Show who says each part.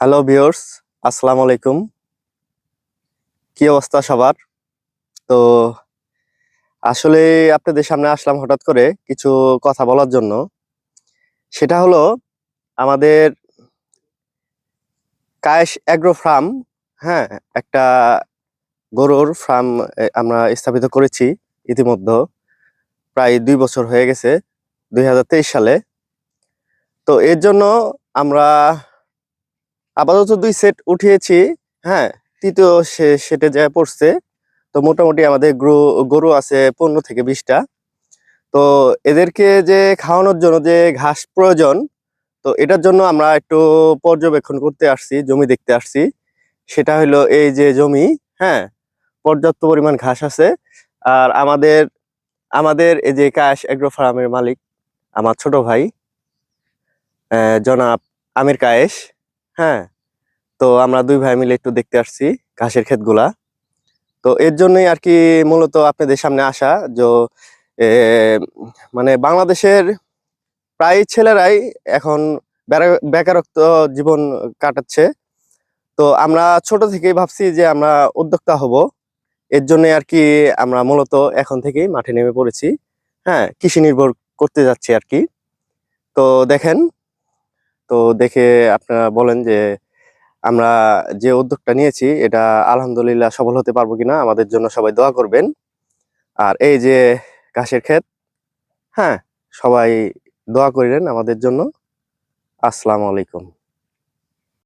Speaker 1: Hello viewers, আসসালামু আলাইকুম। কি অবস্থা সবার? তো আসলে আপনাদের সামনে আসলাম হঠাৎ করে কিছু কথা বলার জন্য। সেটা হলো আমাদের কায়েস অ্যাগ্রো ফার্ম, হ্যাঁ? একটা গরুর ফার্ম আমরা স্থাপিত করেছি ইতিমধ্যে। প্রায় ২ বছর হয়ে গেছে, ২০২৩ সালে। তো এর জন্য আমরা আপাতত ২ সেট উঠিয়েছি, হ্যাঁ? ৩য় সেটে যেয়ে পড়ছে। তো মোটামুটি আমাদের গরু আছে ১৫ থেকে ২০ টা। তো এদেরকে যে খাওয়ানোর জন্য যে ঘাস প্রয়োজন, তো এটার জন্য আমরা একটু পর্যবেক্ষণ করতে আসছি, জমি দেখতে আসছি। সেটা হইলো এই যে জমি, হ্যাঁ? পর্যাপ্ত পরিমাণ ঘাস আছে। আর আমাদের আমাদের এই যে কায়েস এগ্রো ফার্মের মালিক আমার ছোট ভাই জনাব আমির কায়েস, হ্যাঁ? তো আমরা ২ ভাই মিলে একটু দেখতে আসছি ঘাসের ক্ষেতগুলা। তো এর জন্যই আরকি মূলত আপনাদের সামনে আসা। এ মানে বাংলাদেশের প্রায় ছেলেরাই এখন বেকারত্ব জীবন কাটাচ্ছে। তো আমরা ছোট থেকেই ভাবছি যে আমরা উদ্যোক্তা হব। এর জন্যই আরকি আমরা মূলত এখন থেকেই মাঠে নেমে পড়েছি। হ্যাঁ? কৃষি নির্ভর করতে যাচ্ছি আরকি। তো দেখেন, তো দেখে আপনারা বলেন যে আমরা যে উদ্যোগটা নিয়েছি এটা আলহামদুলিল্লাহ সফল হতে পারবো কিনা? আমাদের জন্য সবাই দোয়া করবেন। আর এই যে ঘাসের ক্ষেত, হ্যাঁ? সবাই দোয়া করিলেন আমাদের জন্য। আসসালামু আলাইকুম।